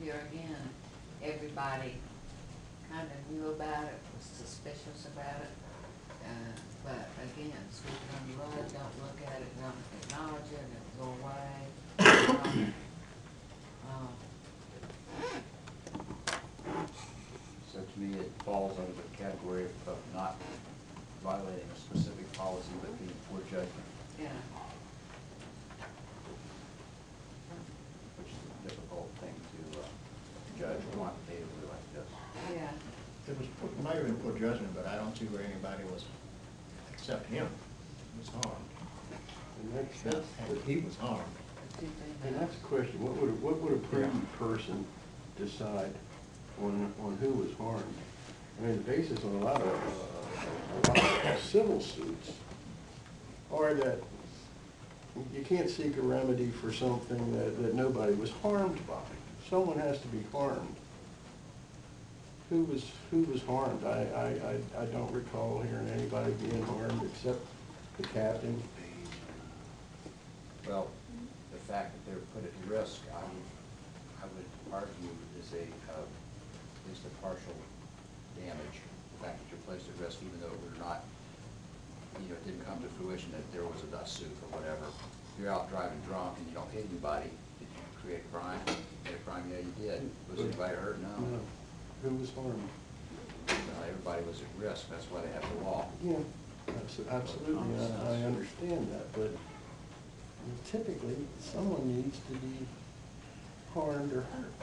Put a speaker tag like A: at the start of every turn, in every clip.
A: here again, everybody kind of knew about it, was suspicious about it. But again, sweeping on the rug, don't look at it, don't acknowledge it, it'll go away.
B: So to me, it falls under the category of not violating a specific policy, but being poor judgment,
A: Yeah.
B: which is a difficult thing to judge quantitatively like this.
A: Yeah.
C: It was, might have been poor judgment, but I don't see where anybody was, except him, was harmed. And he was harmed.
D: And that's a question, what would a prudent person decide on who was harmed? I mean, the basis on a lot of civil suits are that you can't seek a remedy for something that nobody was harmed by. Someone has to be harmed. Who was harmed? I don't recall hearing anybody being harmed except the captain.
B: Well, the fact that they're put at risk, I would argue is at least a partial damage. The fact that you're placed at risk, even though it were not, it didn't come to fruition that there was a dust soup or whatever. You're out driving drunk and you don't hit anybody. Did you create a crime? Commit a crime? Yeah, you did. Was anybody hurt? No.
D: Who was harmed?
B: Everybody was at risk. That's why they have the law.
D: Yeah, absolutely. I understand that, but typically someone needs to be harmed or hurt.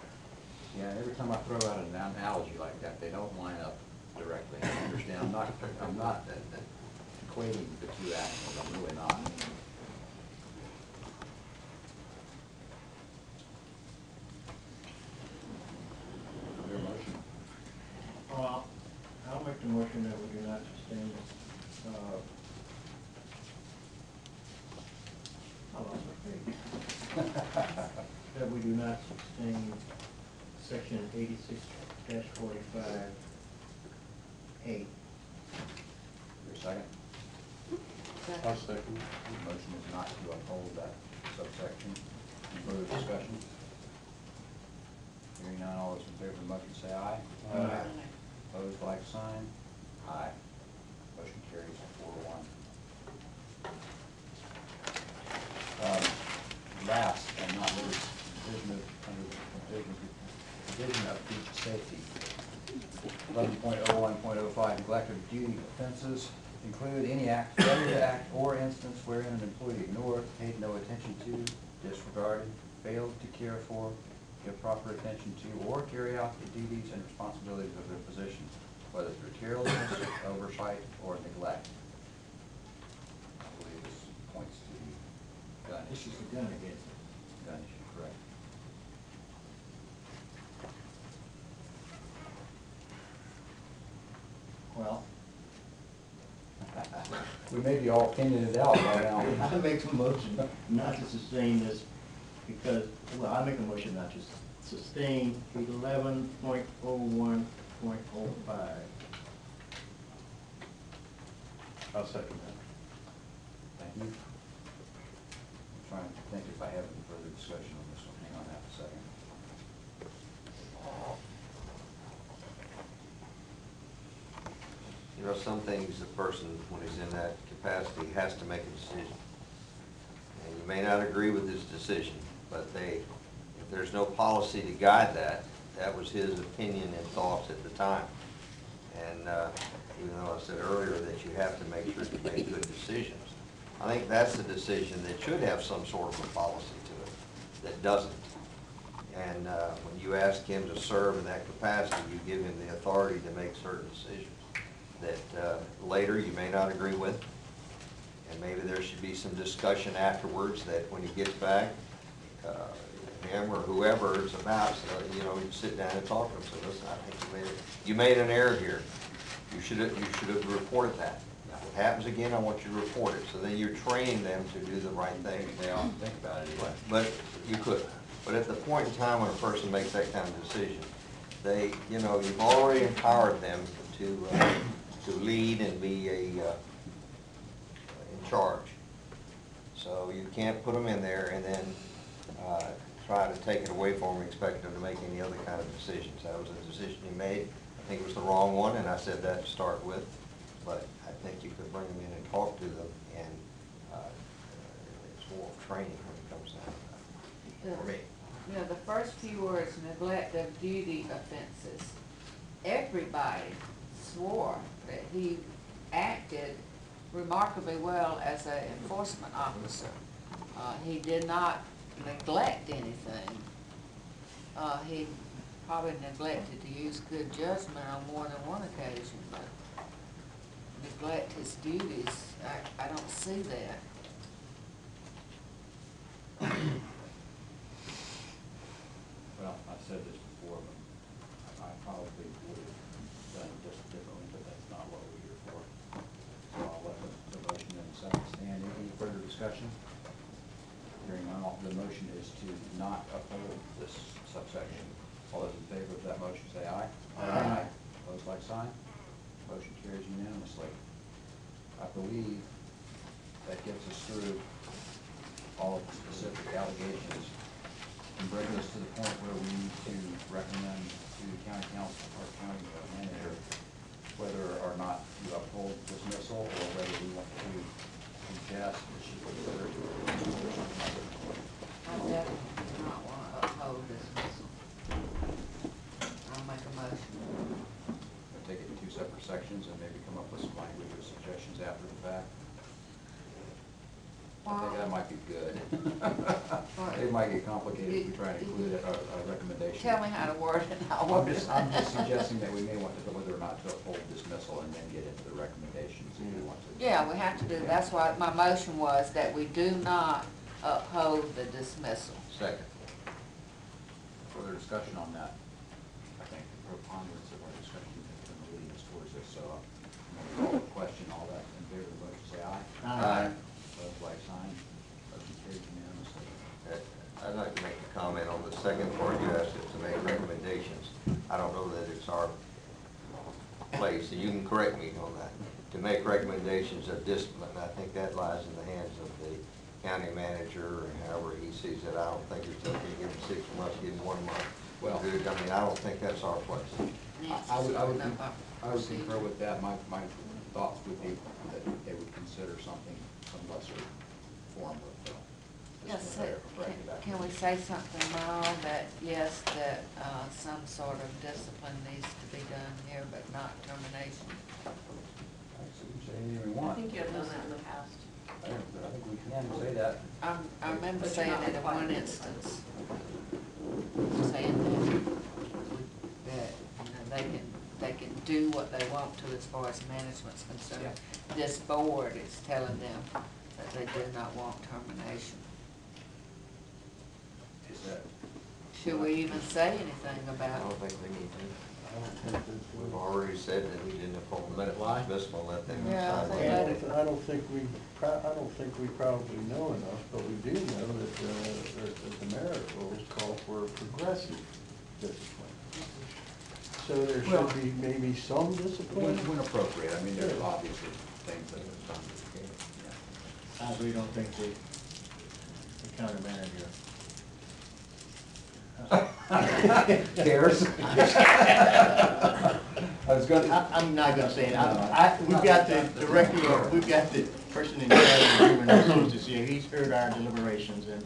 B: Yeah, every time I throw out an analogy like that, they don't line up directly. I understand. I'm not equating the two actions. I'm really not. Your motion?
C: I'll make the motion that we do not sustain this, I lost my page. That we do not sustain section 86-45A.
B: Your second?
D: I'll second.
B: The motion is not to uphold that subsection. Any further discussion? Hearing none, all those in favor of the motion say aye.
C: Aye.
B: Opposed, like sign. Aye. Motion carries 4-1. Last and not least, division of beach safety. 11.01.05, neglect of duty offenses include any act, failure to act, or instance wherein an employee ignored, paid no attention to, disregarded, failed to care for, give proper attention to, or carry out the duties and responsibilities of their position, whether through carelessness, oversight, or neglect. I believe this points to the gun
C: This
B: issue.
C: is the gun again.
B: Gun issue, correct.
C: Well,
B: We may be all opinionated out by now.
C: I make a motion not to sustain this because, well, I make a motion not to sustain 11.01.05.
D: I'll second that.
B: Thank you. I'm trying to think if I have any further discussion on this one. Hang on half a second.
E: You know, some things the person, when he's in that capacity, has to make a decision. And you may not agree with his decision, but if there's no policy to guide that, that was his opinion and thoughts at the time. And even though I said earlier that you have to make sure you make good decisions, I think that's the decision that should have some sort of a policy to it, that doesn't. And when you ask him to serve in that capacity, you give him the authority to make certain decisions that later you may not agree with. And maybe there should be some discussion afterwards that when he gets back, him or whoever it's about, so, you sit down and talk to him. So listen, I think you made an error here. You should have reported that. Now, if it happens again, I want you to report it. So then you're training them to do the right thing.
B: They all think about it anyway.
E: But you could. But at the point in time when a person makes that kind of decision, you've already empowered them to lead and be in charge. So you can't put them in there and then try to take it away from him, expecting him to make any other kind of decisions. That was a decision he made. I think it was the wrong one, and I said that to start with. But I think you could bring them in and talk to them, and it's more training when it comes down to that, for me.
A: You know, the first few words, neglect of duty offenses, everybody swore that he acted remarkably well as an enforcement officer. He did not neglect anything. He probably neglected to use good judgment on more than one occasion, but neglect his duties, I don't see that.
B: Well, I've said this before, but I probably would have done it just differently, but that's not what we're here for. So I'll let the motion and second stand. Any further discussion? Hearing none, the motion is to not uphold this subsection. All those in favor of that motion say aye.
A: Aye.
B: Opposed, like sign. Motion carries unanimously. I believe that gets us through all of the specific allegations and brings us to the point where we need to recommend to the county council or county manager whether or not to uphold dismissal or whether we want to suggest that she consider
A: I definitely do not want to uphold dismissal. I'll make a motion.
B: take it in two separate sections and maybe come up with some language or suggestions after the fact. I think that might be good. It might get complicated if we try to include a recommendation.
A: Tell me how to word it, I'll
B: I'm
A: word it.
B: just suggesting that we may want to, whether or not to uphold dismissal and then get into the recommendations if we want to.
A: Yeah, we have to do, that's why my motion was that we do not uphold the dismissal.
E: Second.
B: Further discussion on that? I think the preponderance of our discussion has been leading us towards this, so I'm going to call the question. All that in favor of the motion, say aye.
E: Aye.
B: Opposed, like sign. Motion carries unanimously.
E: I'd like to make a comment on the second part. You asked us to make recommendations. I don't know that it's our place, and you can correct me on that, to make recommendations of discipline. I think that lies in the hands of the county manager, and however he sees it. I don't think it's okay to give him 6 months, give him 1 month.
B: Well,
E: I mean, I don't think that's our place.
B: I would concur with that. My thoughts would be that they would consider something, some lesser form of
A: Yes,
B: disciplinary or corrective action.
A: can we say something now that, yes, that some sort of discipline needs to be done here, but not termination?
B: So we can say anything we
F: I
B: want.
F: think you have done that in the past.
B: I think we can say that.
A: I remember
F: But you're
A: saying
F: not
A: it in one
F: required.
A: instance, saying that, you know, they can do what they want to as far as management's concerned. This board is telling them that they do not want termination.
B: Is that?
A: Should we even say anything
E: I
A: about
E: don't think we need to. We've already said that we didn't uphold the dismissal, let them
A: Yeah, I
E: decide.
A: think
D: I don't think we probably know enough, but we do know that the merit rules call for progressive discipline. So there
B: Well,
D: should be maybe some discipline.
B: When appropriate. I mean, there's
D: Yeah.
B: obviously things that are done to the game.
C: I really don't think the county manager.
B: Cares? I was gonna.
C: I'm not gonna say it.
B: No.
C: We've got the director, we've got the person in charge of human resources here. He's heard our deliberations, and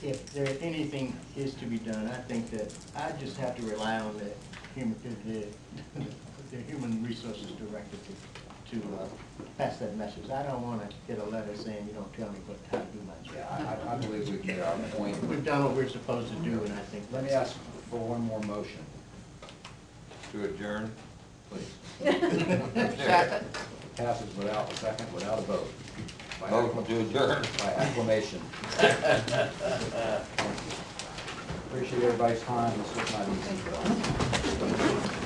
C: if there anything is to be done, I think that I just have to rely on the human resources director to pass that message. I don't wanna get a letter saying, you don't tell me how to do my
B: Yeah,
C: job.
B: I believe we've made our point.
C: We've done what we're supposed to do, and I think
B: Let me
C: that's.
B: ask for one more motion,
E: To adjourn?
B: please.
A: Second.
B: Passes without a second, without a vote. By
E: Vote to adjourn.
B: By acclamation. Appreciate everybody's time. This was not easy.